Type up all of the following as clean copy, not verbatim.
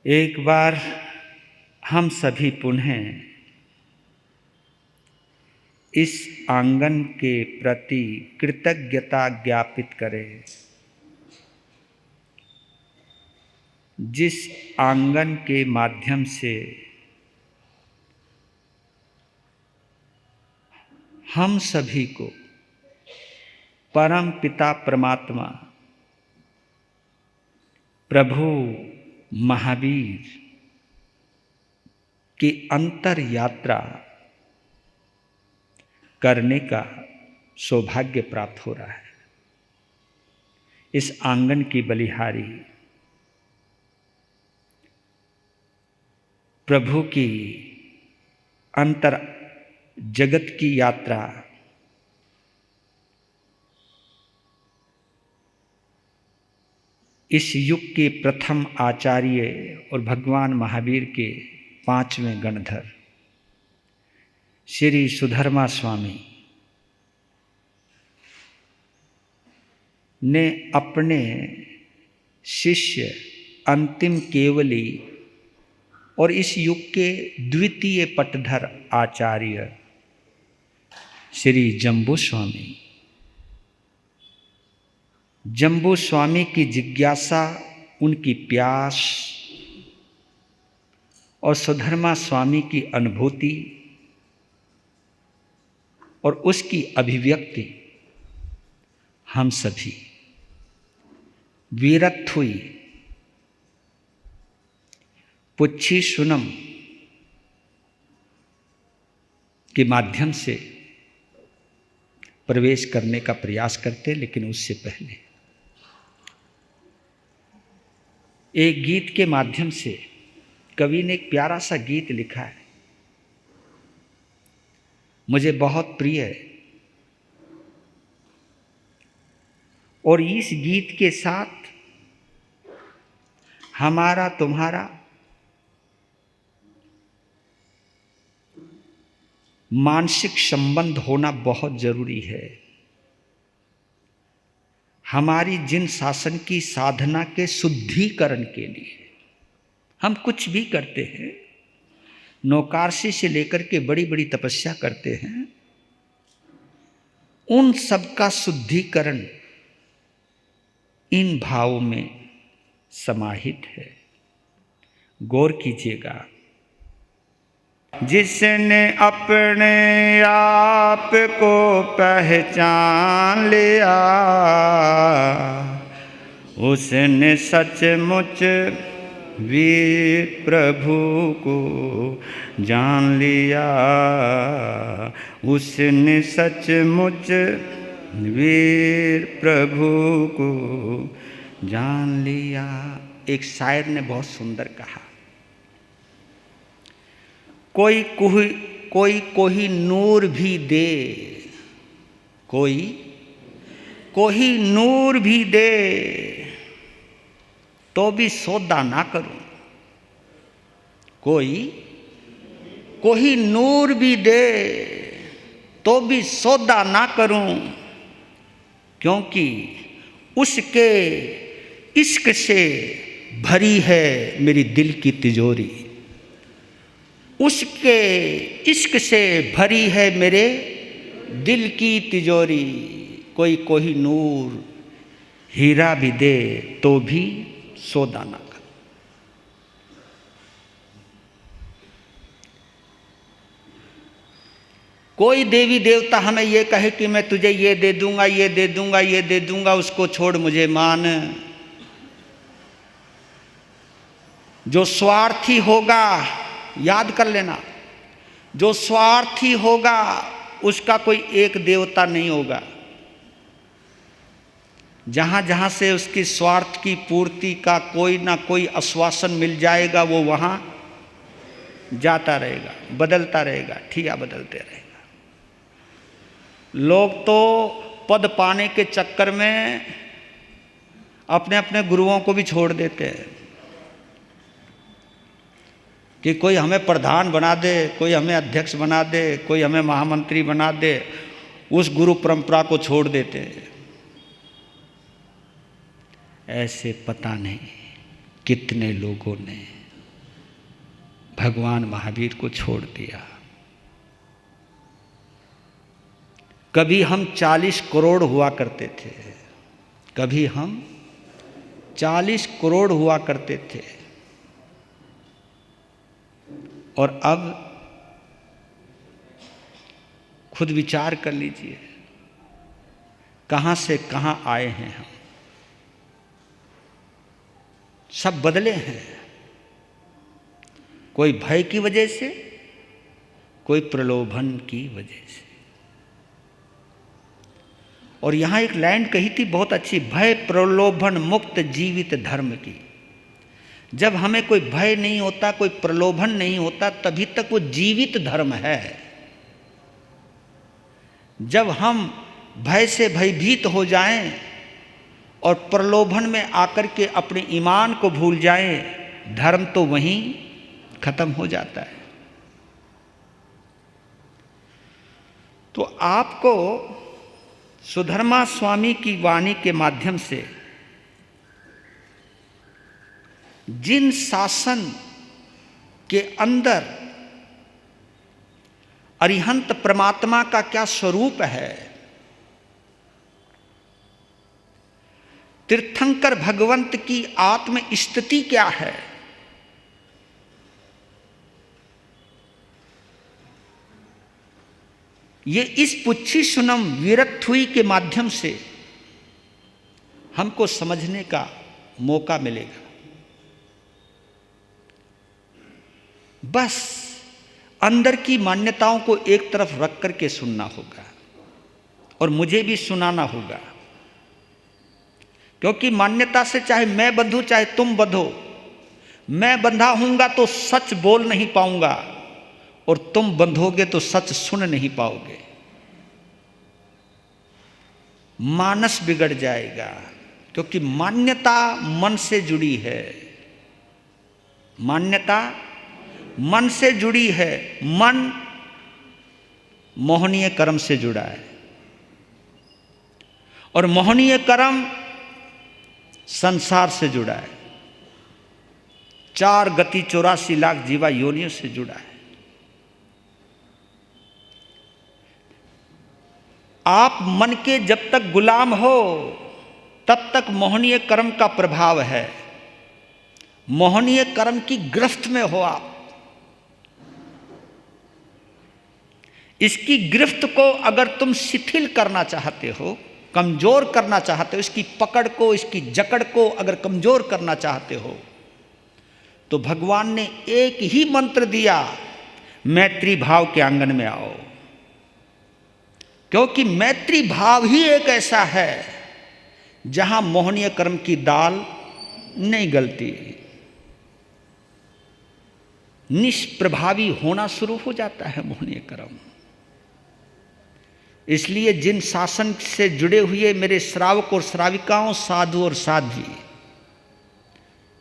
एक बार हम सभी पुनः इस आंगन के प्रति कृतज्ञता ज्ञापित करें, जिस आंगन के माध्यम से हम सभी को परम पिता परमात्मा प्रभु महावीर की अंतर यात्रा करने का सौभाग्य प्राप्त हो रहा है। इस आंगन की बलिहारी प्रभु की अंतर जगत की यात्रा इस युग के प्रथम आचार्य और भगवान महावीर के 5वें गणधर श्री सुधर्मा स्वामी ने अपने शिष्य अंतिम केवली और इस युग के द्वितीय पटधर आचार्य श्री जम्बू स्वामी की जिज्ञासा, उनकी प्यास और सुधर्मा स्वामी की अनुभूति और उसकी अभिव्यक्ति हम सभी वीरत्थुई पुच्छी सुनम के माध्यम से प्रवेश करने का प्रयास करते, लेकिन उससे पहले एक गीत के माध्यम से कवि ने एक प्यारा सा गीत लिखा है, मुझे बहुत प्रिय है। और इस गीत के साथ हमारा तुम्हारा मानसिक संबंध होना बहुत जरूरी है। हमारी जिन शासन की साधना के शुद्धिकरण के लिए हम कुछ भी करते हैं, नौकारसी से लेकर के बड़ी बड़ी तपस्या करते हैं, उन सब का शुद्धिकरण इन भावों में समाहित है। गौर कीजिएगा। जिसने अपने आप को पहचान लिया, उसने सचमुच वीर प्रभु को जान लिया, उसने सचमुच वीर प्रभु को जान लिया। एक शायर ने बहुत सुंदर कहा, कोई कोई नूर भी दे, कोई नूर भी दे तो भी सौदा ना करूं। कोई नूर भी दे तो भी सौदा ना करूं, क्योंकि उसके इश्क से भरी है मेरी दिल की तिजोरी, उसके इश्क से भरी है मेरे दिल की तिजोरी। कोई नूर हीरा भी दे तो भी सौदा ना कर। कोई देवी देवता हमें ये कहे कि मैं तुझे ये दे दूंगा, ये दे दूंगा, ये दे दूंगा, उसको छोड़ मुझे मान। जो स्वार्थी होगा, याद कर लेना, जो स्वार्थी होगा उसका कोई एक देवता नहीं होगा। जहां जहां से उसकी स्वार्थ की पूर्ति का कोई ना कोई आश्वासन मिल जाएगा, वो वहां जाता रहेगा, बदलता रहेगा, ठिया बदलते रहेगा। लोग तो पद पाने के चक्कर में अपने अपने गुरुओं को भी छोड़ देते हैं कि कोई हमें प्रधान बना दे, कोई हमें अध्यक्ष बना दे, कोई हमें महामंत्री बना दे, उस गुरु परंपरा को छोड़ देते हैं। ऐसे पता नहीं कितने लोगों ने भगवान महावीर को छोड़ दिया। कभी हम 40 करोड़ हुआ करते थे, कभी हम 40 करोड़ हुआ करते थे, और अब खुद विचार कर लीजिए कहां से कहां आए हैं हम। सब बदले हैं, कोई भय की वजह से, कोई प्रलोभन की वजह से। और यहां एक लाइन कही थी बहुत अच्छी, भय प्रलोभन मुक्त जीवित धर्म की। जब हमें कोई भय नहीं होता, कोई प्रलोभन नहीं होता, तभी तक वो जीवित धर्म है। जब हम भय से भयभीत हो जाएं और प्रलोभन में आकर के अपने ईमान को भूल जाएं, धर्म तो वहीं खत्म हो जाता है। तो आपको सुधर्मा स्वामी की वाणी के माध्यम से जिन शासन के अंदर अरिहंत परमात्मा का क्या स्वरूप है, तीर्थंकर भगवंत की आत्म स्थिति क्या है, ये इस पुच्छी सुनम वीरथुई के माध्यम से हमको समझने का मौका मिलेगा। बस अंदर की मान्यताओं को एक तरफ रख करके सुनना होगा, और मुझे भी सुनाना होगा, क्योंकि मान्यता से चाहे मैं बंधूं चाहे तुम बंधो, मैं बंधा हूंगा तो सच बोल नहीं पाऊंगा, और तुम बंधोगे तो सच सुन नहीं पाओगे। मानस बिगड़ जाएगा, क्योंकि मान्यता मन से जुड़ी है, मान्यता मन से जुड़ी है। मन मोहनीय कर्म से जुड़ा है, और मोहनीय कर्म संसार से जुड़ा है। 4 गति 84 लाख जीवा योनियों से जुड़ा है। आप मन के जब तक गुलाम हो तब तक मोहनीय कर्म का प्रभाव है, मोहनीय कर्म की गिरफ्त में हो आप। इसकी गिरफ्त को अगर तुम शिथिल करना चाहते हो, कमजोर करना चाहते हो, इसकी पकड़ को, इसकी जकड़ को अगर कमजोर करना चाहते हो, तो भगवान ने एक ही मंत्र दिया, मैत्री भाव के आंगन में आओ। क्योंकि मैत्री भाव ही एक ऐसा है जहां मोहनीय कर्म की दाल नहीं गलती, निष्प्रभावी होना शुरू हो जाता है मोहनीय कर्म। इसलिए जिन शासन से जुड़े हुए मेरे श्रावक और श्राविकाओं, साधु और साध्वी,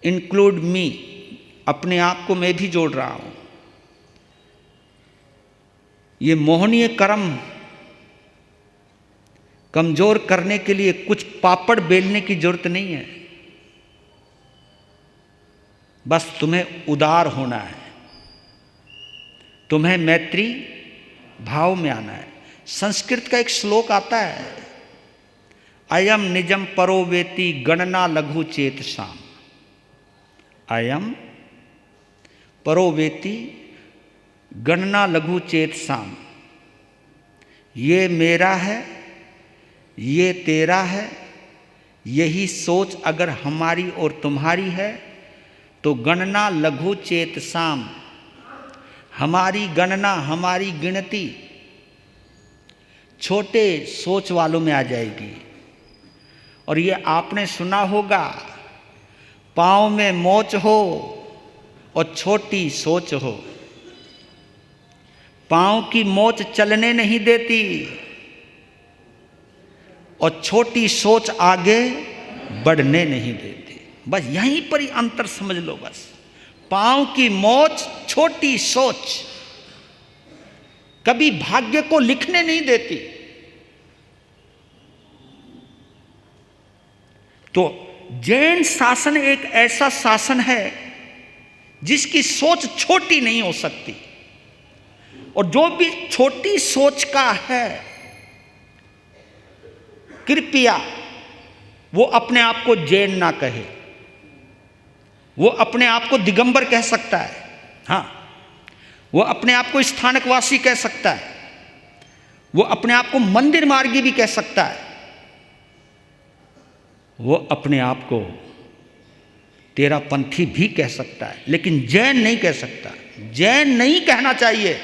इंक्लूड मी, अपने आप को मैं भी जोड़ रहा हूं, ये मोहनीय कर्म कमजोर करने के लिए कुछ पापड़ बेलने की जरूरत नहीं है। बस तुम्हें उदार होना है, तुम्हें मैत्री भाव में आना है। संस्कृत का एक श्लोक आता है, अयम निजम परो वेति गणना लघु चेतसाम। अयम परो वेति गणना लघु चेतसाम। ये मेरा है, ये तेरा है, यही सोच अगर हमारी और तुम्हारी है तो गणना लघु चेतसाम, हमारी गणना, हमारी गिनती छोटे सोच वालों में आ जाएगी। और ये आपने सुना होगा, पाँव में मोच हो और छोटी सोच हो। पाँव की मोच चलने नहीं देती और छोटी सोच आगे बढ़ने नहीं देती। बस यहीं पर ही अंतर समझ लो। बस पाँव की मोच, छोटी सोच कभी भाग्य को लिखने नहीं देती। तो जैन शासन एक ऐसा शासन है जिसकी सोच छोटी नहीं हो सकती। और जो भी छोटी सोच का है, कृपया वो अपने आप को जैन ना कहे, वो अपने आप को दिगंबर कह सकता है। हाँ, वो अपने आप को स्थानकवासी कह सकता है, वो अपने आप को मंदिर मार्गी भी कह सकता है, वो अपने आप को तेरापंथी भी कह सकता है, लेकिन जैन नहीं कह सकता। जैन नहीं कहना चाहिए।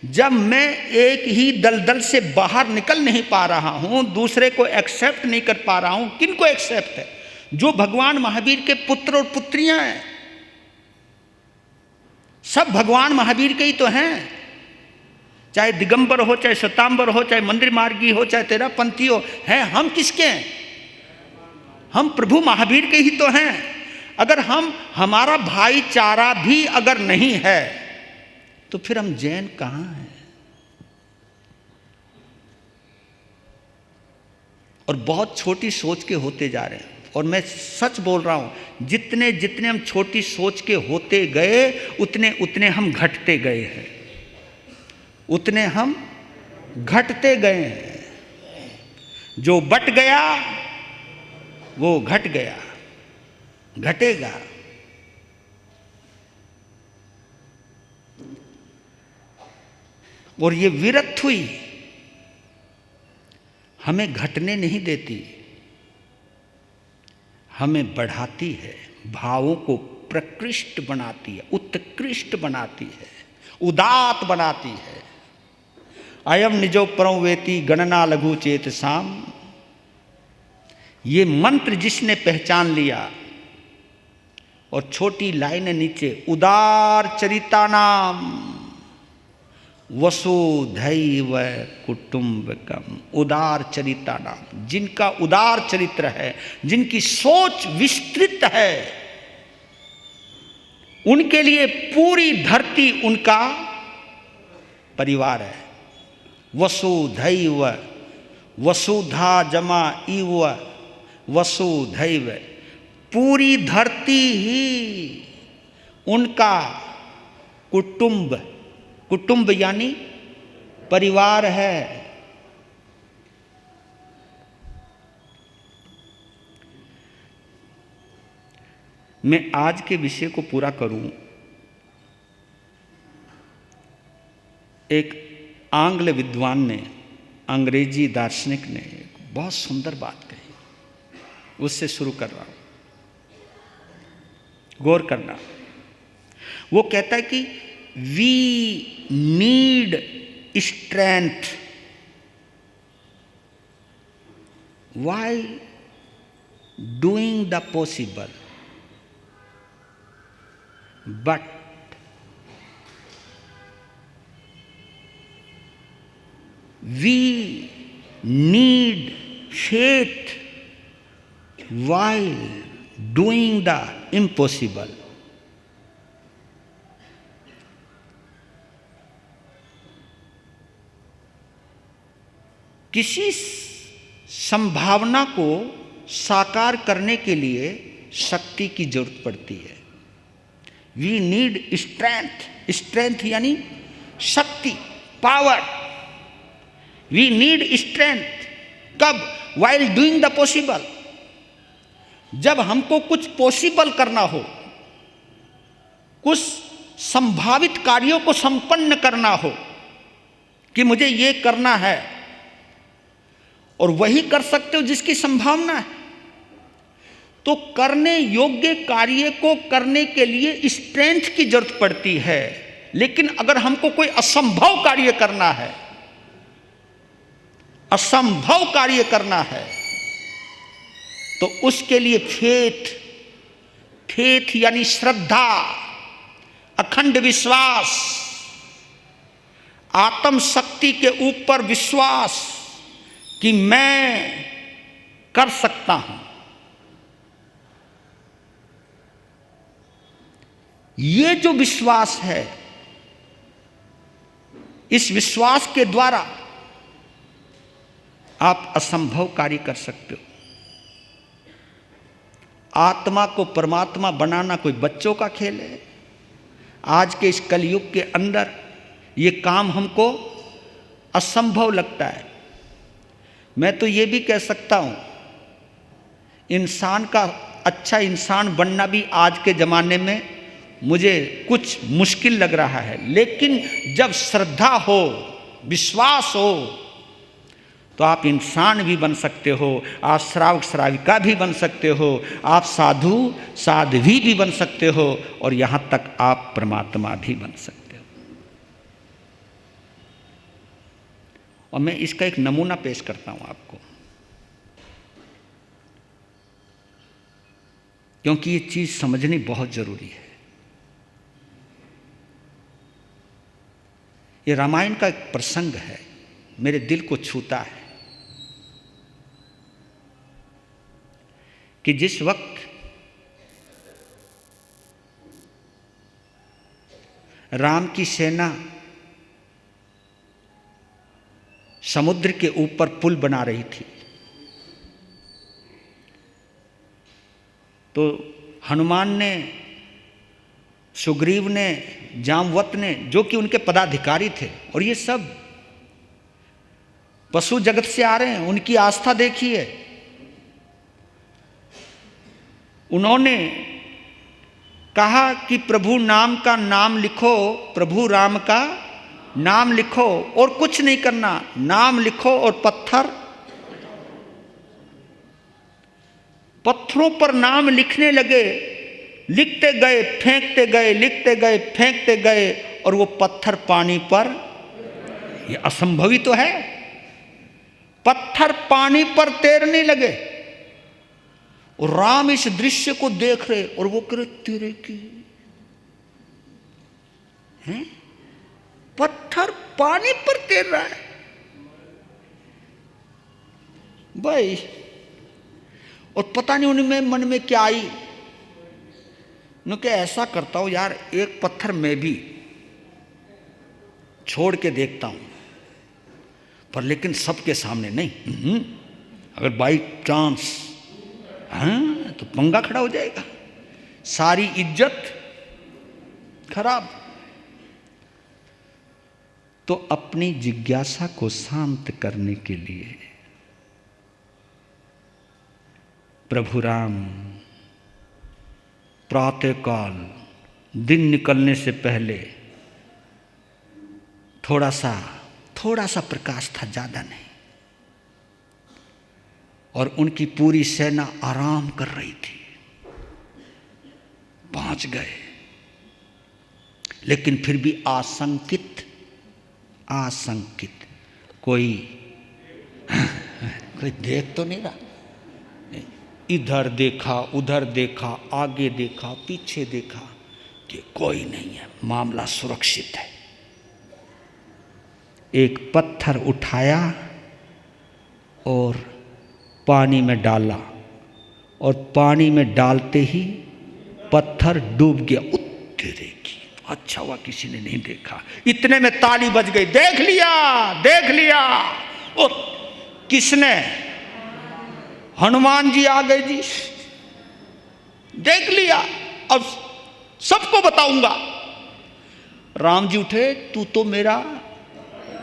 जब मैं एक ही दलदल से बाहर निकल नहीं पा रहा हूं, दूसरे को एक्सेप्ट नहीं कर पा रहा हूं, किन को एक्सेप्ट है? जो भगवान महावीर के पुत्र और पुत्रियां हैं, सब भगवान महावीर के ही तो हैं। चाहे दिगंबर हो, चाहे श्वेतांबर हो, चाहे मंदिर मार्गी हो, चाहे तेरापंथी हो, हैं हम किसके हैं? हम प्रभु महावीर के ही तो हैं। अगर हमारा भाईचारा भी अगर नहीं है तो फिर हम जैन कहां हैं? और बहुत छोटी सोच के होते जा रहे हैं। और मैं सच बोल रहा हूं, जितने जितने हम छोटी सोच के होते गए, उतने उतने हम घटते गए हैं, उतने हम घटते गए हैं। जो बट गया वो घट गया, घटेगा। और ये विरक्त हुई हमें घटने नहीं देती, हमें बढ़ाती है, भावों को प्रकृष्ट बनाती है, उत्कृष्ट बनाती है, उदात बनाती है। अयम निजो परं वेति गणना लघु चेतसाम। ये मंत्र जिसने पहचान लिया, और छोटी लाइन नीचे, उदार चरिता नाम वसुधैव कुटुंबकम। उदार चरिता नाम, जिनका उदार चरित्र है, जिनकी सोच विस्तृत है, उनके लिए पूरी धरती उनका परिवार है। वसुधैव, वसुधा जमा इव वसुधैव, पूरी धरती ही उनका कुटुंब, कुटुंब यानी परिवार है। मैं आज के विषय को पूरा करूं, एक आंग्ल विद्वान ने, अंग्रेजी दार्शनिक ने बहुत सुंदर बात कही, उससे शुरू कर रहा हूं, गौर करना। वो कहता है कि we need strength while doing the possible, but we need faith while doing the impossible. किसी संभावना को साकार करने के लिए शक्ति की जरूरत पड़ती है। वी नीड स्ट्रेंथ, स्ट्रेंथ यानी शक्ति, पावर। वी नीड स्ट्रेंथ कब? वाइल डूइंग द पॉसिबल, जब हमको कुछ पॉसिबल करना हो, कुछ संभावित कार्यों को संपन्न करना हो, कि मुझे ये करना है, और वही कर सकते हो जिसकी संभावना है। तो करने योग्य कार्य को करने के लिए स्ट्रेंथ की जरूरत पड़ती है। लेकिन अगर हमको कोई असंभव कार्य करना है, असंभव कार्य करना है, तो उसके लिए फेथ, फेथ यानी श्रद्धा, अखंड विश्वास, आत्म शक्ति के ऊपर विश्वास कि मैं कर सकता हूं। ये जो विश्वास है, इस विश्वास के द्वारा आप असंभव कार्य कर सकते हो। आत्मा को परमात्मा बनाना कोई बच्चों का खेल है? आज के इस कलयुग के अंदर ये काम हमको असंभव लगता है। मैं तो ये भी कह सकता हूँ, इंसान का अच्छा इंसान बनना भी आज के ज़माने में मुझे कुछ मुश्किल लग रहा है। लेकिन जब श्रद्धा हो, विश्वास हो, तो आप इंसान भी बन सकते हो, आप श्रावक श्राविका भी बन सकते हो, आप साधु साध्वी भी बन सकते हो, और यहाँ तक आप परमात्मा भी बन सकते हो। और मैं इसका एक नमूना पेश करता हूँ आपको, क्योंकि ये चीज़ समझनी बहुत ज़रूरी है। ये रामायण का एक प्रसंग है, मेरे दिल को छूता है कि जिस वक्त राम की सेना समुद्र के ऊपर पुल बना रही थी, तो हनुमान ने, सुग्रीव ने, जामवंत ने, जो कि उनके पदाधिकारी थे, और ये सब पशु जगत से आ रहे हैं, उनकी आस्था देखिए। उन्होंने कहा कि प्रभु नाम का नाम लिखो, प्रभु राम का नाम लिखो, और कुछ नहीं करना, नाम लिखो और पत्थरों पर नाम लिखने लगे। लिखते गए, फेंकते गए, लिखते गए, फेंकते गए, और वो पत्थर पानी पर, ये असंभव ही तो है, पत्थर पानी पर तैरने लगे। और राम इस दृश्य को देख रहे, और वो कह रहे तेरे की हैं, पत्थर पानी पर तैर रहा है भाई। और पता नहीं उनमें मन में क्या आई, उन्होंने ऐसा करता हूं यार, एक पत्थर मैं भी छोड़ के देखता हूं, पर लेकिन सबके सामने नहीं। अगर बाई चांस तो पंगा खड़ा हो जाएगा, सारी इज्जत खराब। तो अपनी जिज्ञासा को शांत करने के लिए प्रभु राम प्रातःकाल दिन निकलने से पहले थोड़ा सा प्रकाश था, ज़्यादा नहीं, और उनकी पूरी सेना आराम कर रही थी, पहुंच गए। लेकिन फिर भी आशंकित, कोई देख तो नहीं रहा। इधर देखा, उधर देखा, आगे देखा, पीछे देखा, कि कोई नहीं है, मामला सुरक्षित है। एक पत्थर उठाया और पानी में डाला, और पानी में डालते ही पत्थर डूब गया। तेरे की, अच्छा हुआ किसी ने नहीं देखा। इतने में ताली बज गई, देख लिया, देख लिया। और किसने? हनुमान जी आ गए जी, देख लिया, अब सबको बताऊंगा। राम जी उठे, तू तो मेरा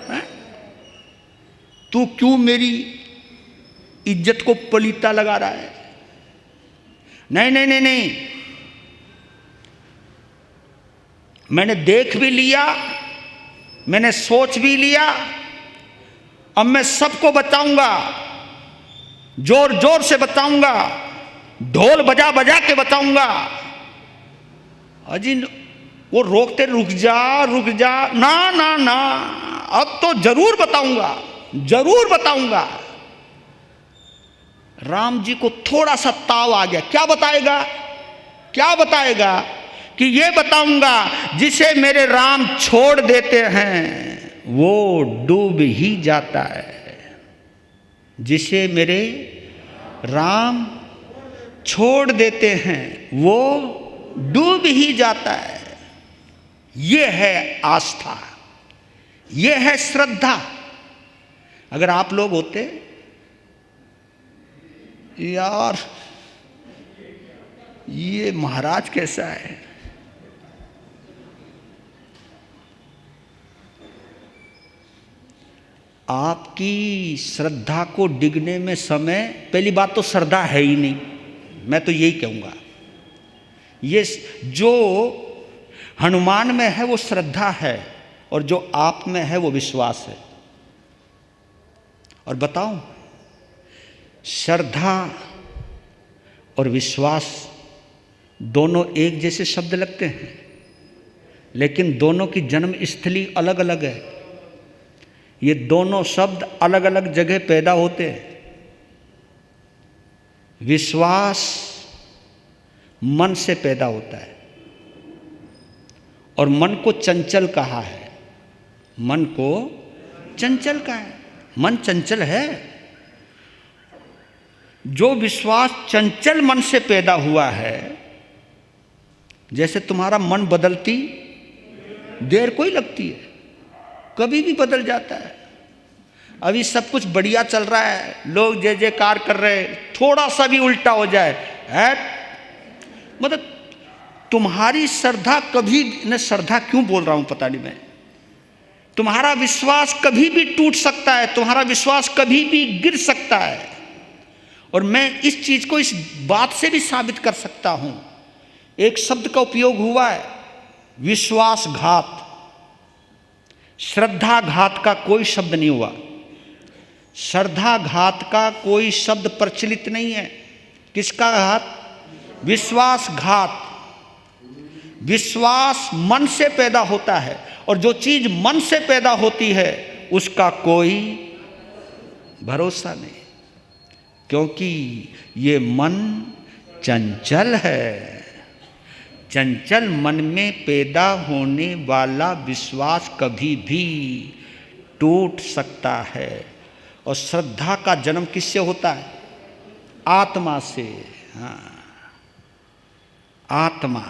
है? तू क्यों मेरी इज्जत को पलीता लगा रहा है? नहीं नहीं नहीं नहीं, मैंने देख भी लिया, मैंने सोच भी लिया, अब मैं सबको बताऊंगा, जोर जोर से बताऊंगा, ढोल बजा बजा के बताऊंगा। अजी वो रोकते, रुक जा रुक जा, ना ना ना, अब तो जरूर बताऊंगा, जरूर बताऊंगा। राम जी को थोड़ा सा ताव आ गया। क्या बताएगा? क्या बताएगा? कि ये बताऊंगा, जिसे मेरे राम छोड़ देते हैं वो डूब ही जाता है। जिसे मेरे राम छोड़ देते हैं वो डूब ही जाता है। ये है आस्था, ये है श्रद्धा। अगर आप लोग होते, यार ये महाराज कैसा है, आपकी श्रद्धा को डिगने में समय, पहली बात तो श्रद्धा है ही नहीं, मैं तो यही कहूँगा। ये जो हनुमान में है वो श्रद्धा है, और जो आप में है वो विश्वास है। और बताओ, श्रद्धा और विश्वास दोनों एक जैसे शब्द लगते हैं, लेकिन दोनों की जन्म स्थली अलग अलग है। ये दोनों शब्द अलग अलग जगह पैदा होते हैं। विश्वास मन से पैदा होता है, और मन को चंचल कहा है। मन को चंचल कहा है, मन चंचल है। जो विश्वास चंचल मन से पैदा हुआ है, जैसे तुम्हारा मन बदलती देर कोई लगती है, कभी भी बदल जाता है। अभी सब कुछ बढ़िया चल रहा है, लोग जय जयकार कर रहे हैं, थोड़ा सा भी उल्टा हो जाए है, मतलब तुम्हारी श्रद्धा कभी न, श्रद्धा क्यों बोल रहा हूं पता नहीं मैं, तुम्हारा विश्वास कभी भी टूट सकता है, तुम्हारा विश्वास कभी भी गिर सकता है। और मैं इस चीज को इस बात से भी साबित कर सकता हूं। एक शब्द का उपयोग हुआ है, विश्वासघात। श्रद्धाघात का कोई शब्द नहीं हुआ, श्रद्धाघात का कोई शब्द प्रचलित नहीं है। किसका घात? विश्वासघात। विश्वास मन से पैदा होता है, और जो चीज मन से पैदा होती है उसका कोई भरोसा नहीं, क्योंकि ये मन चंचल है। चंचल मन में पैदा होने वाला विश्वास कभी भी टूट सकता है। और श्रद्धा का जन्म किससे होता है? आत्मा से। हाँ, आत्मा,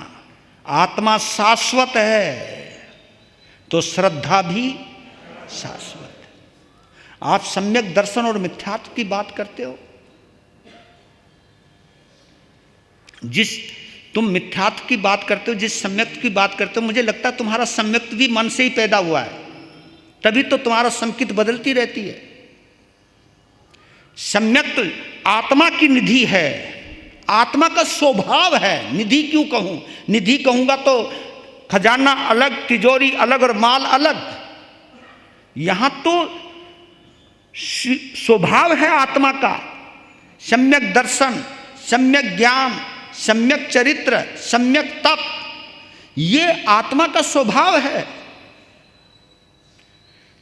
आत्मा शाश्वत है, तो श्रद्धा भी शाश्वत है। आप सम्यक दर्शन और मिथ्यात्व की बात करते हो, जिस तुम मिथ्यात्व की बात करते हो, जिस सम्यक्त की बात करते हो, मुझे लगता है तुम्हारा सम्यक्त भी मन से ही पैदा हुआ है, तभी तो तुम्हारा संकित बदलती रहती है। सम्यक्त आत्मा की निधि है, आत्मा का स्वभाव है। निधि क्यों कहूं? निधि कहूंगा तो खजाना अलग, तिजोरी अलग और माल अलग। यहां तो स्वभाव है आत्मा का, सम्यक दर्शन, सम्यक ज्ञान, सम्यक चरित्र, सम्यक तप, ये आत्मा का स्वभाव है।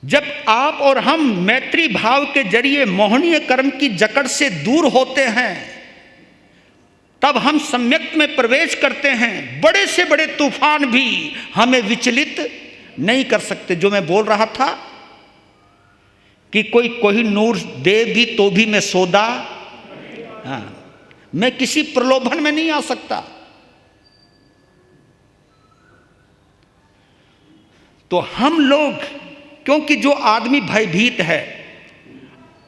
जब आप और हम मैत्री भाव के जरिए मोहनीय कर्म की जकड़ से दूर होते हैं, तब हम सम्यक में प्रवेश करते हैं। बड़े से बड़े तूफान भी हमें विचलित नहीं कर सकते। जो मैं बोल रहा था कि कोई कोहिनूर दे भी तो भी मैं सौदा, हाँ, मैं किसी प्रलोभन में नहीं आ सकता। तो हम लोग, क्योंकि जो आदमी भयभीत है,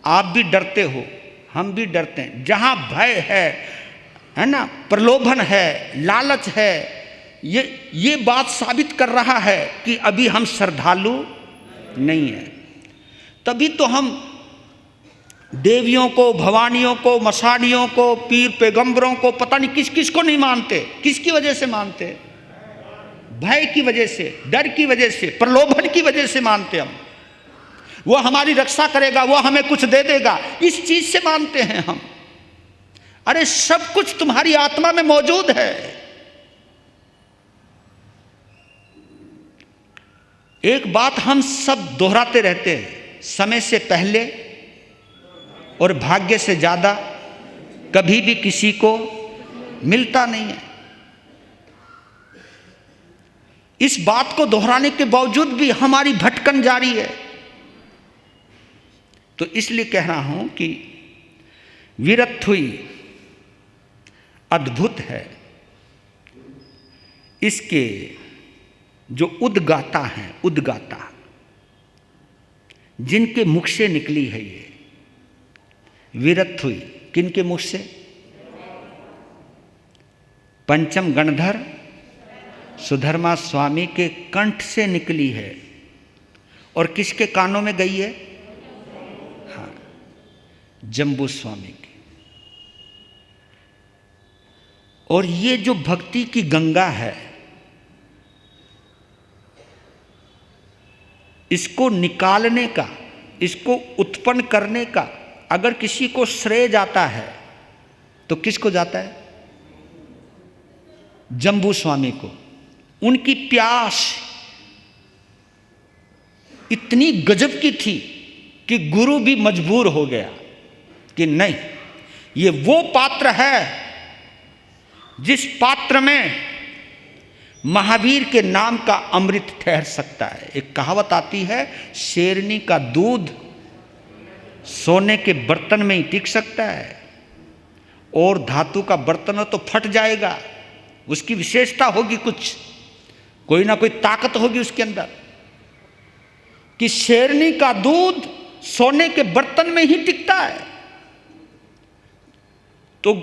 आप भी डरते हो, हम भी डरते हैं। जहां भय है ना, प्रलोभन है, लालच है, ये बात साबित कर रहा है कि अभी हम श्रद्धालु नहीं है। तभी तो हम देवियों को, भवानियों को, मसानियों को, पीर पैगंबरों को, पता नहीं किस किस को नहीं मानते। किसकी वजह से मानते? भय की वजह से, डर की वजह से, प्रलोभन की वजह से मानते हम। वो हमारी रक्षा करेगा, वो हमें कुछ दे देगा, इस चीज से मानते हैं हम। अरे सब कुछ तुम्हारी आत्मा में मौजूद है। एक बात हम सब दोहराते रहते हैं, समय से पहले और भाग्य से ज्यादा कभी भी किसी को मिलता नहीं है। इस बात को दोहराने के बावजूद भी हमारी भटकन जारी है। तो इसलिए कह रहा हूं कि वीरत्थुई अद्भुत है। इसके जो उद्गाता हैं, उद्गाता जिनके मुख से निकली है ये वीरत्थुई, किनके मुख से? पंचम गणधर सुधर्मा स्वामी के कंठ से निकली है। और किसके कानों में गई है? जम्बू स्वामी की। और ये जो भक्ति की गंगा है, इसको निकालने का, इसको उत्पन्न करने का अगर किसी को श्रेय जाता है तो किसको जाता है? जम्बू स्वामी को। उनकी प्यास इतनी गजब की थी कि गुरु भी मजबूर हो गया कि नहीं, ये वो पात्र है जिस पात्र में महावीर के नाम का अमृत ठहर सकता है। एक कहावत आती है, शेरनी का दूध सोने के बर्तन में ही टिक सकता है, और धातु का बर्तन हो तो फट जाएगा। उसकी विशेषता होगी, कुछ कोई ना कोई ताकत होगी उसके अंदर, कि शेरनी का दूध सोने के बर्तन में ही टिकता है। तो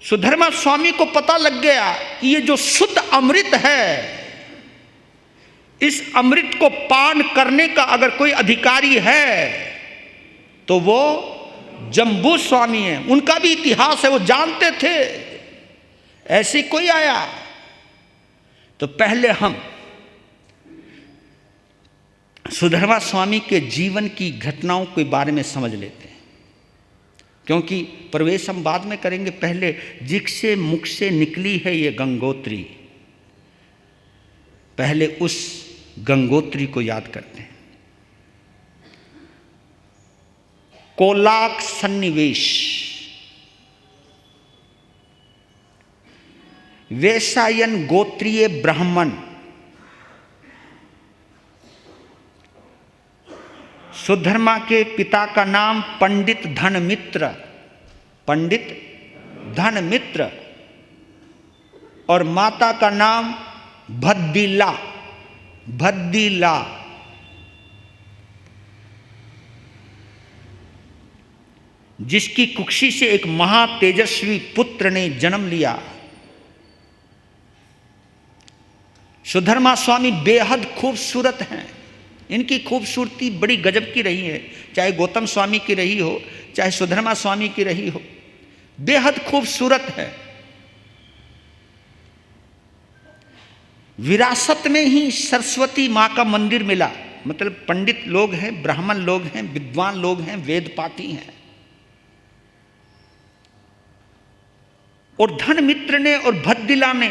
सुधर्मा स्वामी को पता लग गया कि ये जो शुद्ध अमृत है, इस अमृत को पान करने का अगर कोई अधिकारी है तो वो जम्बू स्वामी है। उनका भी इतिहास है, वो जानते थे ऐसे कोई आया। तो पहले हम सुधर्मा स्वामी के जीवन की घटनाओं के बारे में समझ लेते हैं, क्योंकि प्रवेश हम बाद में करेंगे। पहले जिससे मुख से निकली है ये गंगोत्री, पहले उस गंगोत्री को याद करते हैं। कोलाक सन्निवेश। वैशायन गोत्रीय ब्राह्मण सुधर्मा के पिता का नाम पंडित धनमित्र, पंडित धनमित्र, और माता का नाम भद्दीला, भद्दीला। जिसकी कुक्षी से एक महातेजस्वी पुत्र ने जन्म लिया। सुधर्मा स्वामी बेहद खूबसूरत हैं। इनकी खूबसूरती बड़ी गजब की रही है, चाहे गौतम स्वामी की रही हो, चाहे सुधर्मा स्वामी की रही हो, बेहद खूबसूरत है। विरासत में ही सरस्वती माँ का मंदिर मिला। मतलब पंडित लोग हैं, ब्राह्मण लोग हैं, विद्वान लोग हैं, वेद पाठी हैं। और धनमित्र ने और भद्दिला ने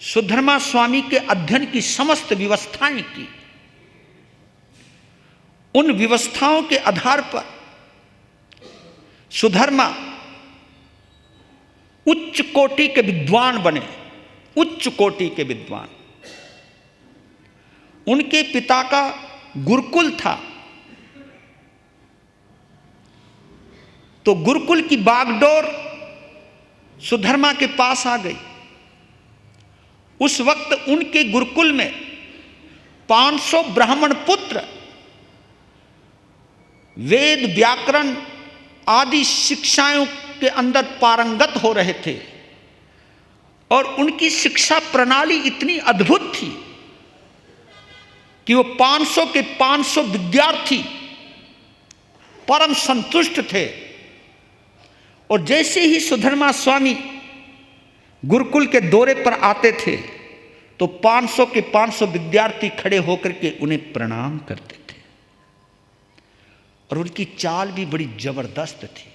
सुधर्मा स्वामी के अध्ययन की समस्त व्यवस्थाएं की। उन व्यवस्थाओं के आधार पर सुधर्मा उच्च कोटि के विद्वान बने, उच्च कोटि के विद्वान। उनके पिता का गुरुकुल था, तो गुरुकुल की बागडोर सुधर्मा के पास आ गई। उस वक्त उनके गुरुकुल में 500 ब्राह्मण पुत्र वेद व्याकरण आदि शिक्षाओं के अंदर पारंगत हो रहे थे, और उनकी शिक्षा प्रणाली इतनी अद्भुत थी कि वो 500 के 500 विद्यार्थी परम संतुष्ट थे। और जैसे ही सुधर्मा स्वामी गुरुकुल के दौरे पर आते थे तो 500 के 500 विद्यार्थी खड़े होकर के उन्हें प्रणाम करते थे। और उनकी चाल भी बड़ी जबरदस्त थी,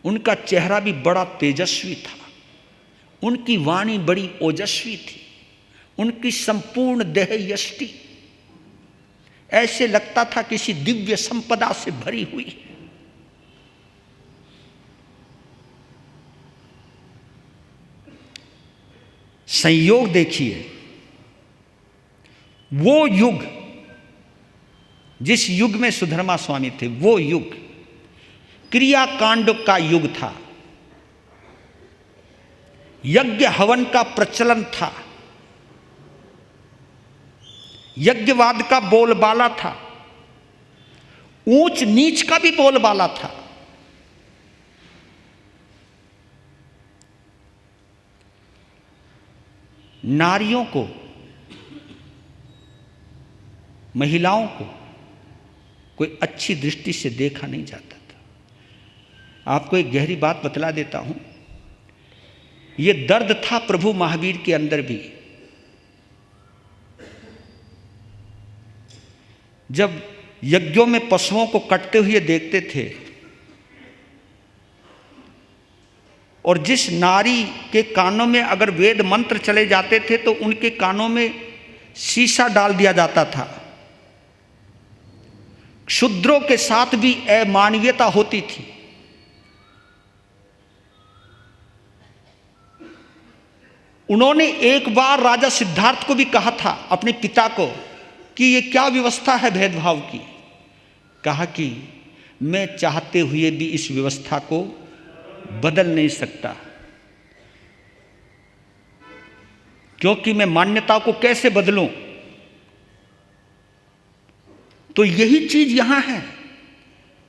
उनका चेहरा भी बड़ा तेजस्वी था, उनकी वाणी बड़ी ओजस्वी थी, उनकी संपूर्ण देह यष्टि ऐसे लगता था किसी दिव्य संपदा से भरी हुई। संयोग देखिए, वो युग जिस युग में सुधर्मा स्वामी थे, वो युग क्रियाकांड का युग था, यज्ञ हवन का प्रचलन था, यज्ञवाद का बोलबाला था, ऊंच नीच का भी बोलबाला था। नारियों को, महिलाओं को कोई अच्छी दृष्टि से देखा नहीं जाता था। आपको एक गहरी बात बतला देता हूं, ये दर्द था प्रभु महावीर के अंदर भी। जब यज्ञों में पशुओं को कटते हुए देखते थे और जिस नारी के कानों में अगर वेद मंत्र चले जाते थे तो उनके कानों में शीशा डाल दिया जाता था। शूद्रों के साथ भी अमानवीयता होती थी। उन्होंने एक बार राजा सिद्धार्थ को भी कहा था, अपने पिता को, कि ये क्या व्यवस्था है भेदभाव की। कहा कि मैं चाहते हुए भी इस व्यवस्था को बदल नहीं सकता, क्योंकि मैं मान्यता को कैसे बदलूं। तो यही चीज यहां है।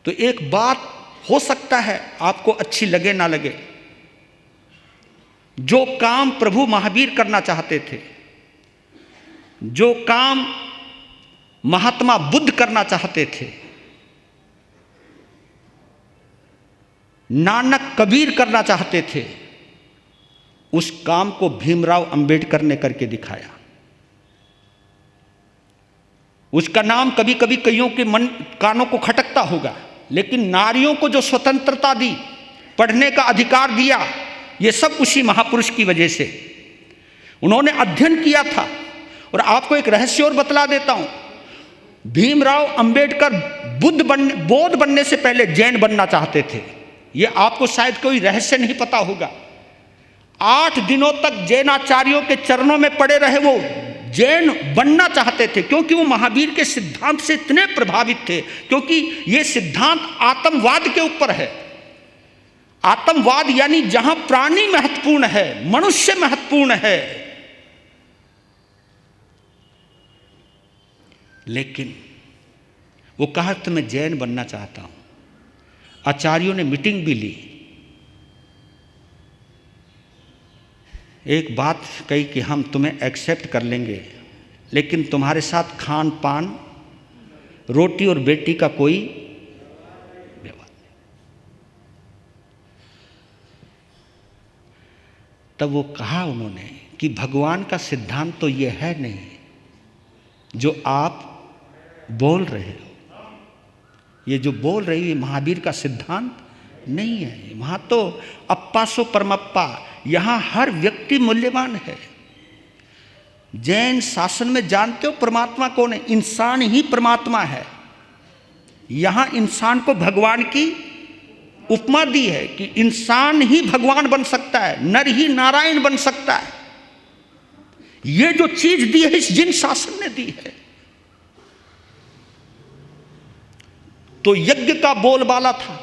तो एक बात हो सकता है आपको अच्छी लगे ना लगे, जो काम प्रभु महावीर करना चाहते थे, जो काम महात्मा बुद्ध करना चाहते थे, नानक कबीर करना चाहते थे, उस काम को भीमराव अंबेडकर ने करके दिखाया। उसका नाम कभी कभी कईयों के मन कानों को खटकता होगा, लेकिन नारियों को जो स्वतंत्रता दी, पढ़ने का अधिकार दिया, ये सब उसी महापुरुष की वजह से। उन्होंने अध्ययन किया था। और आपको एक रहस्य और बतला देता हूं, भीमराव अंबेडकर बौद्ध बनने से पहले जैन बनना चाहते थे। ये आपको शायद कोई रहस्य नहीं पता होगा। 8 दिनों तक जैनाचार्यों के चरणों में पड़े रहे। वो जैन बनना चाहते थे क्योंकि वो महावीर के सिद्धांत से इतने प्रभावित थे, क्योंकि ये सिद्धांत आत्मवाद के ऊपर है। आत्मवाद यानी जहां प्राणी महत्वपूर्ण है, मनुष्य महत्वपूर्ण है। लेकिन वो कहा तो मैं जैन बनना चाहता हूं। आचार्यों ने मीटिंग भी ली। एक बात कही कि हम तुम्हें एक्सेप्ट कर लेंगे, लेकिन तुम्हारे साथ खान पान, रोटी और बेटी का कोई व्यवहार नहीं। तब वो कहा उन्होंने कि भगवान का सिद्धांत तो ये है नहीं जो आप बोल रहे हो। ये जो बोल रही है महावीर का सिद्धांत नहीं है। वहां तो अप्पा सो परमप्पा, यहां हर व्यक्ति मूल्यवान है। जैन शासन में जानते हो परमात्मा कौन है? इंसान ही परमात्मा है। यहां इंसान को भगवान की उपमा दी है कि इंसान ही भगवान बन सकता है, नर ही नारायण बन सकता है। ये जो चीज दी है इस जिन शासन ने दी है। तो यज्ञ का बोलबाला था।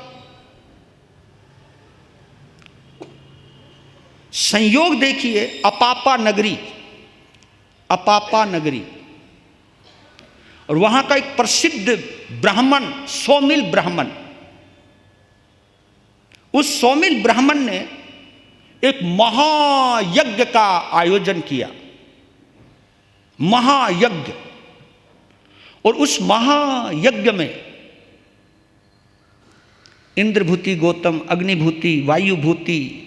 संयोग देखिए, अपापा नगरी, अपापा नगरी, और वहां का एक प्रसिद्ध ब्राह्मण सौमिल ब्राह्मण, उस सौमिल ब्राह्मण ने एक महायज्ञ का आयोजन किया, महायज्ञ। और उस महायज्ञ में इंद्रभूति गौतम, अग्निभूति, वायुभूति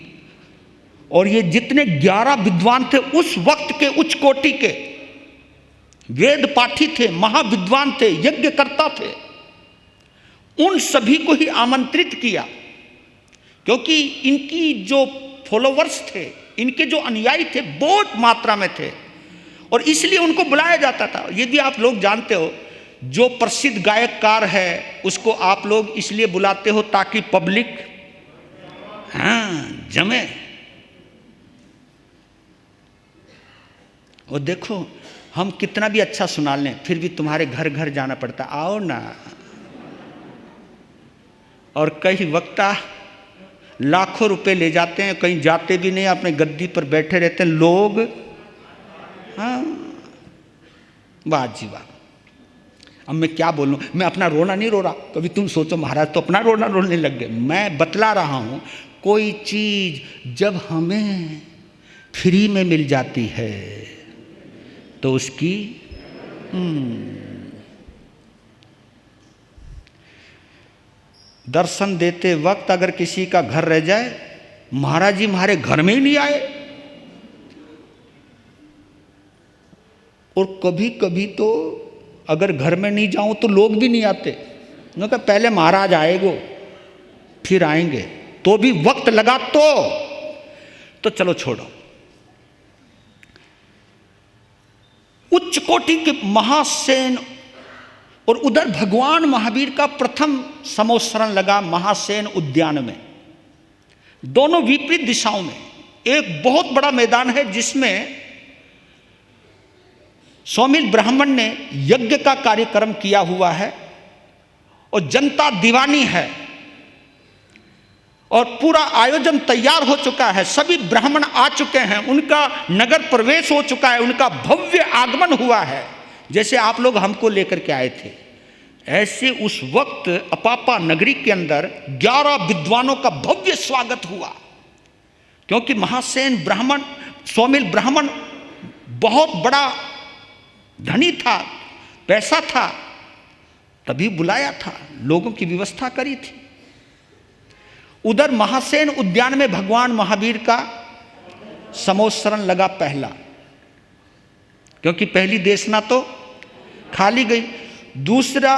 और ये जितने 11 विद्वान थे उस वक्त के उच्च कोटि के, वेद पाठी थे, महाविद्वान थे, यज्ञकर्ता थे, उन सभी को ही आमंत्रित किया। क्योंकि इनकी जो फॉलोवर्स थे, इनके जो अनुयायी थे बहुत मात्रा में थे, और इसलिए उनको बुलाया जाता था। ये भी आप लोग जानते हो, जो प्रसिद्ध गायककार है उसको आप लोग इसलिए बुलाते हो ताकि पब्लिक जमे। और देखो हम कितना भी अच्छा सुना लें फिर भी तुम्हारे घर घर जाना पड़ता, आओ ना। और कई वक्ता लाखों रुपए ले जाते हैं, कहीं जाते भी नहीं, अपने गद्दी पर बैठे रहते हैं लोग। हाँ, वाह जी वाह। अब मैं क्या बोलूं, मैं अपना रोना नहीं रो रहा। कभी तुम सोचो महाराज तो अपना रोना रोने लग गए। मैं बतला रहा हूं, कोई चीज जब हमें फ्री में मिल जाती है तो उसकी दर्शन देते वक्त अगर किसी का घर रह जाए, महाराज जी हमारे घर में ही नहीं आए। और कभी कभी तो अगर घर में नहीं जाऊं तो लोग भी नहीं आते, उन्होंने कहा पहले महाराज आएगो फिर आएंगे, तो भी वक्त लगा तो चलो छोड़ो। उच्च कोटि के महासेन, और उधर भगवान महावीर का प्रथम समोत्सरण लगा महासेन उद्यान में, दोनों विपरीत दिशाओं में। एक बहुत बड़ा मैदान है जिसमें सौमिल ब्राह्मण ने यज्ञ का कार्यक्रम किया हुआ है और जनता दीवानी है और पूरा आयोजन तैयार हो चुका है, सभी ब्राह्मण आ चुके हैं, उनका नगर प्रवेश हो चुका है, उनका भव्य आगमन हुआ है, जैसे आप लोग हमको लेकर के आए थे। ऐसे उस वक्त अपापा नगरी के अंदर 11 विद्वानों का भव्य स्वागत हुआ, क्योंकि महासेन ब्राह्मण, सौमिल ब्राह्मण बहुत बड़ा धनी था, पैसा था, तभी बुलाया था, लोगों की व्यवस्था करी थी। उधर महासेन उद्यान में भगवान महावीर का समोत्सरण लगा पहला, क्योंकि पहली देशना तो खाली गई। दूसरा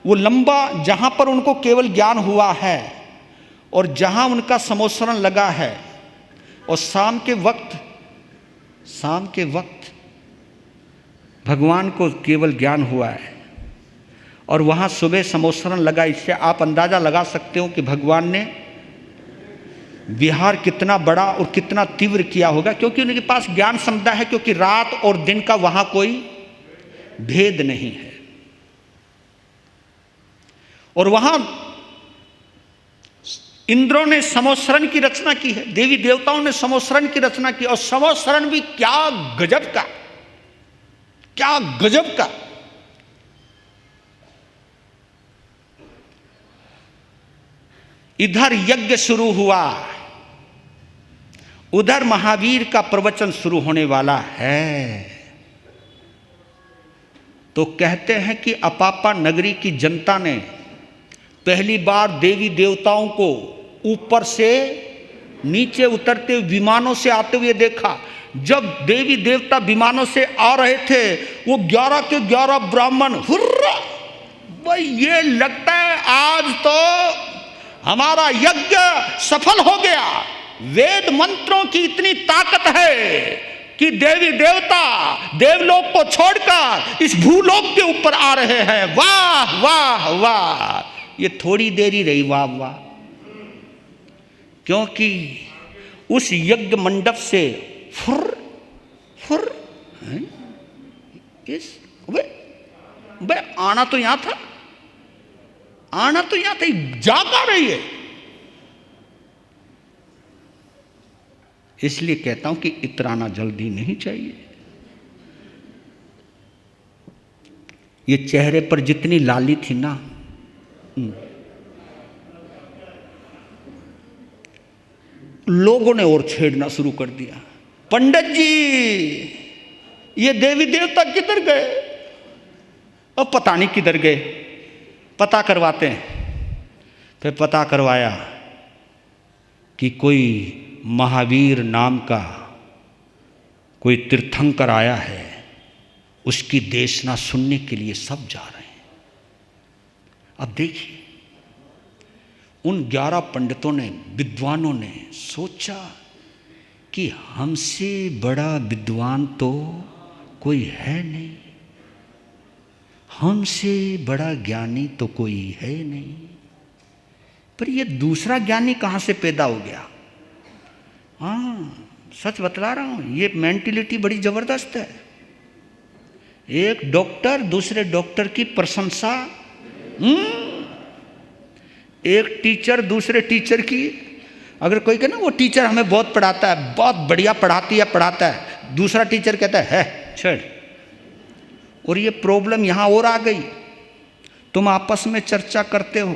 वो लंबा, जहां पर उनको केवल ज्ञान हुआ है और जहां उनका समोत्सरण लगा है, और शाम के वक्त भगवान को केवल ज्ञान हुआ है और वहाँ सुबह समोत्सरण लगा। इससे आप अंदाज़ा लगा सकते हो कि भगवान ने विहार कितना बड़ा और कितना तीव्र किया होगा, क्योंकि उनके पास ज्ञान समुदाय है, क्योंकि रात और दिन का वहाँ कोई भेद नहीं है। और वहाँ इंद्रों ने समोत्सरण की रचना की है, देवी देवताओं ने समोत्सरण की रचना की, और समोत्सरण भी क्या गजब का, क्या गजब का। इधर यज्ञ शुरू हुआ, उधर महावीर का प्रवचन शुरू होने वाला है। तो कहते हैं कि अपापा नगरी की जनता ने पहली बार देवी देवताओं को ऊपर से नीचे उतरते विमानों से आते हुए देखा। जब देवी देवता विमानों से आ रहे थे, वो 11 के 11 ब्राह्मण, हुर्रा, भाई ये लगता है आज तो हमारा यज्ञ सफल हो गया। वेद मंत्रों की इतनी ताकत है कि देवी देवता देवलोक को छोड़कर इस भूलोक के ऊपर आ रहे हैं। वाह वाह वाह। ये थोड़ी देर ही रही वाह वाह, क्योंकि उस यज्ञ मंडप से फुर फुर इस बे आना तो यहां था, आना तो यहां था, जागा रही है। इसलिए कहता हूं कि इतराना जल्दी नहीं चाहिए। ये चेहरे पर जितनी लाली थी ना, लोगों ने और छेड़ना शुरू कर दिया। पंडित जी ये देवी देवता किधर गए? अब पता नहीं किधर गए, पता करवाते हैं। फिर पता करवाया कि कोई महावीर नाम का कोई तीर्थंकर आया है, उसकी देशना सुनने के लिए सब जा रहे हैं। अब देखिए, उन 11 पंडितों ने, विद्वानों ने सोचा कि हमसे बड़ा विद्वान तो कोई है नहीं, हमसे बड़ा ज्ञानी तो कोई है नहीं। पर ये दूसरा ज्ञानी कहाँ से पैदा हो गया? हाँ, सच बतला रहा हूँ, ये मेंटलिटी बड़ी ज़बरदस्त है। एक डॉक्टर दूसरे डॉक्टर की प्रशंसा, एक टीचर दूसरे टीचर की, अगर कोई कहे ना वो टीचर हमें बहुत पढ़ाता है, बहुत बढ़िया पढ़ाता है, दूसरा टीचर कहता है छोड़। और ये प्रॉब्लम यहाँ और आ गई। तुम आपस में चर्चा करते हो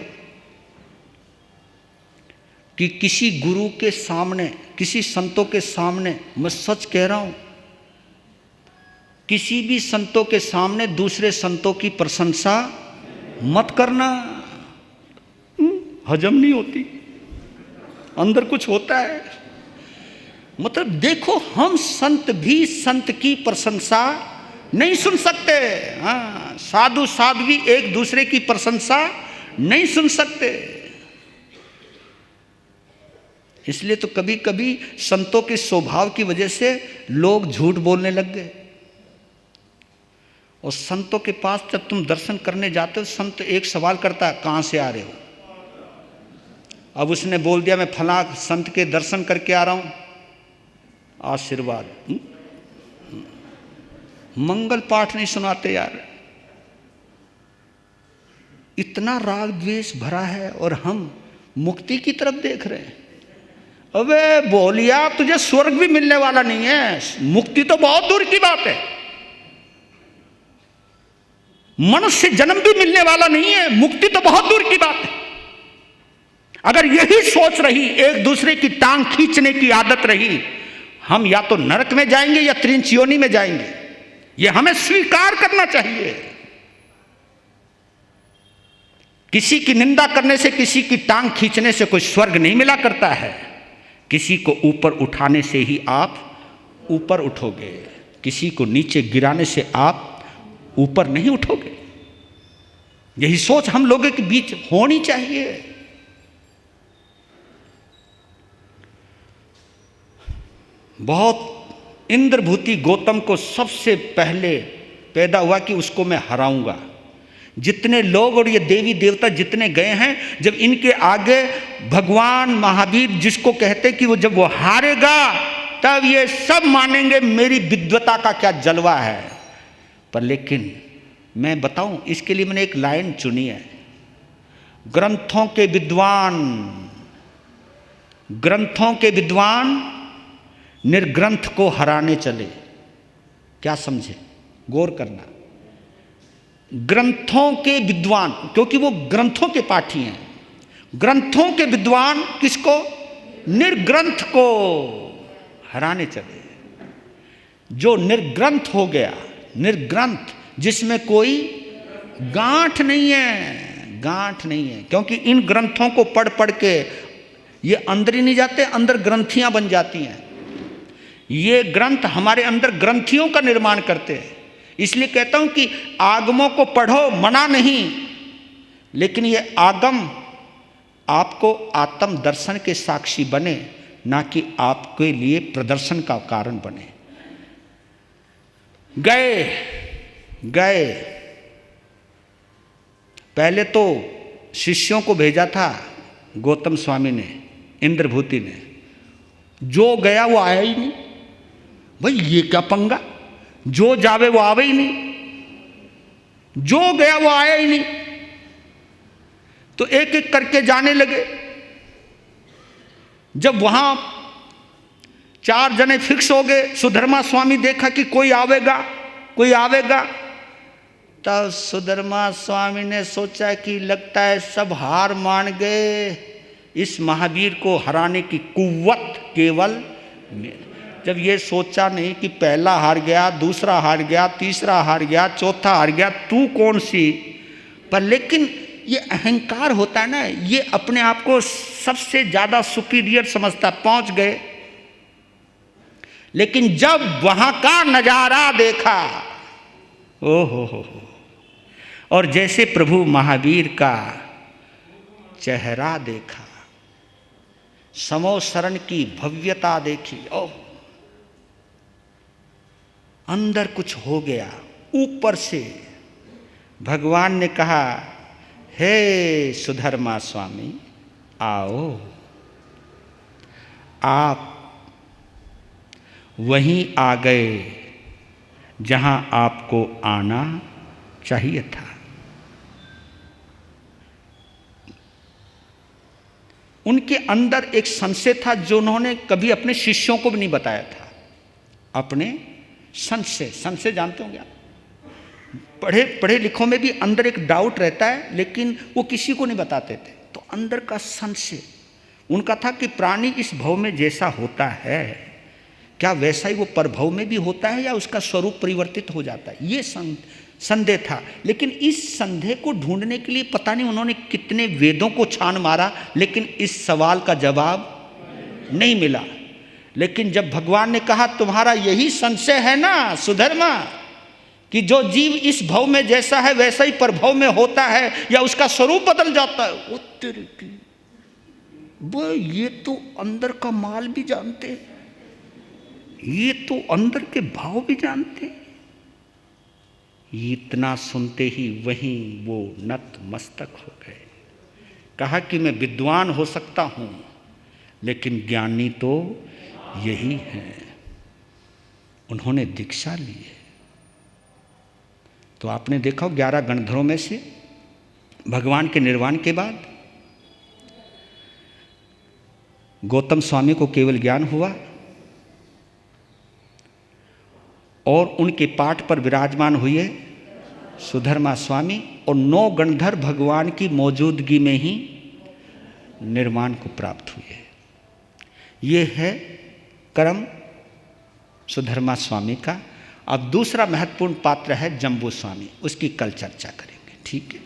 कि किसी गुरु के सामने, किसी संतों के सामने, मैं सच कह रहा हूँ, किसी भी संतों के सामने दूसरे संतों की प्रशंसा मत करना। हजम नहीं होती, अंदर कुछ होता है। मतलब देखो, हम संत भी संत की प्रशंसा नहीं सुन सकते। हाँ, साधु साध्वी एक दूसरे की प्रशंसा नहीं सुन सकते। इसलिए तो कभी कभी संतों के स्वभाव की वजह से लोग झूठ बोलने लग गए। और संतों के पास जब तुम दर्शन करने जाते हो, संत एक सवाल करता है, कहाँ से आ रहे हो? अब उसने बोल दिया, मैं फला संत के दर्शन करके आ रहा हूं, आशीर्वाद। मंगल पाठ नहीं सुनाते यार। इतना राग द्वेष भरा है और हम मुक्ति की तरफ देख रहे हैं। अबे बोलिया, तुझे स्वर्ग भी मिलने वाला नहीं है, मुक्ति तो बहुत दूर की बात है। मनुष्य जन्म भी मिलने वाला नहीं है, मुक्ति तो बहुत दूर की बात है। अगर यही सोच रही, एक दूसरे की टांग खींचने की आदत रही, हम या तो नरक में जाएंगे या त्रिंच योनि में जाएंगे। यह हमें स्वीकार करना चाहिए। किसी की निंदा करने से, किसी की टांग खींचने से कोई स्वर्ग नहीं मिला करता है। किसी को ऊपर उठाने से ही आप ऊपर उठोगे, किसी को नीचे गिराने से आप ऊपर नहीं उठोगे। यही सोच हम लोगों के बीच होनी चाहिए। बहुत इंद्रभूति गौतम को सबसे पहले पैदा हुआ कि उसको मैं हराऊंगा। जितने लोग और ये देवी देवता जितने गए हैं, जब इनके आगे भगवान महावीर जिसको कहते कि वो जब वो हारेगा तब ये सब मानेंगे मेरी विद्वता का क्या जलवा है। पर लेकिन मैं बताऊं, इसके लिए मैंने एक लाइन चुनी है। ग्रंथों के विद्वान निर्ग्रंथ को हराने चले। क्या समझे? गौर करना। ग्रंथों के विद्वान, क्योंकि वो ग्रंथों के पाठी हैं। ग्रंथों के विद्वान किसको? निर्ग्रंथ को हराने चले। जो निर्ग्रंथ हो गया, निर्ग्रंथ जिसमें कोई गांठ नहीं है, गांठ नहीं है। क्योंकि इन ग्रंथों को पढ़ पढ़ के ये अंदर ही नहीं जाते, अंदर ग्रंथियां बन जाती हैं। ये ग्रंथ हमारे अंदर ग्रंथियों का निर्माण करते हैं। इसलिए कहता हूं कि आगमों को पढ़ो, मना नहीं, लेकिन ये आगम आपको आत्म दर्शन के साक्षी बने, ना कि आपके लिए प्रदर्शन का कारण बने। गए पहले तो शिष्यों को भेजा था गौतम स्वामी ने, इंद्रभूति ने। जो गया वो आया ही नहीं। भाई ये क्या पंगा, जो जावे वो आवे ही नहीं, जो गया वो आया ही नहीं। तो एक एक करके जाने लगे। जब वहां 4 जने फिक्स हो गए, सुधर्मा स्वामी देखा कि कोई आवेगा, तब सुधर्मा स्वामी ने सोचा कि लगता है सब हार मान गए, इस महावीर को हराने की कुव्वत केवल मेरे। जब ये सोचा नहीं कि पहला हार गया, दूसरा हार गया, तीसरा हार गया, चौथा हार गया, तू कौन सी। पर लेकिन ये अहंकार होता है ना, ये अपने आप को सबसे ज्यादा सुपीरियर समझता। पहुंच गए, लेकिन जब वहां का नजारा देखा, हो, और जैसे प्रभु महावीर का चेहरा देखा, समोसरण की भव्यता देखी, ओह, अंदर कुछ हो गया। ऊपर से भगवान ने कहा, हे सुधर्मा स्वामी आओ, आप वहीं आ गए जहां आपको आना चाहिए था। उनके अंदर एक संशय था जो उन्होंने कभी अपने शिष्यों को भी नहीं बताया था। अपने संशय जानते होंगे आप, पढ़े लिखों में भी अंदर एक डाउट रहता है, लेकिन वो किसी को नहीं बताते थे। तो अंदर का संशय उनका था कि प्राणी इस भव में जैसा होता है, क्या वैसा ही वो परभव में भी होता है, या उसका स्वरूप परिवर्तित हो जाता है। ये संदेह था, लेकिन इस संदेह को ढूंढने के लिए पता नहीं उन्होंने कितने वेदों को छान मारा, लेकिन इस सवाल का जवाब नहीं मिला। लेकिन जब भगवान ने कहा तुम्हारा यही संशय है ना सुधर्मा, कि जो जीव इस भव में जैसा है वैसा ही परभव में होता है या उसका स्वरूप बदल जाता है, वो तेरे की वो ये तो अंदर का माल भी जानते, ये तो अंदर के भाव भी जानते। इतना सुनते ही वहीं वो नतमस्तक हो गए। कहा कि मैं विद्वान हो सकता हूं, लेकिन ज्ञानी तो यही है। उन्होंने दीक्षा ली है। तो आपने देखा 11 गणधरों में से भगवान के निर्वाण के बाद गौतम स्वामी को केवल ज्ञान हुआ और उनके पाठ पर विराजमान हुए सुधर्मा स्वामी, और 9 गणधर भगवान की मौजूदगी में ही निर्वाण को प्राप्त हुए। ये है कर्म सुधर्मा स्वामी का। अब दूसरा महत्वपूर्ण पात्र है जम्बू स्वामी, उसकी कल चर्चा करेंगे। ठीक है।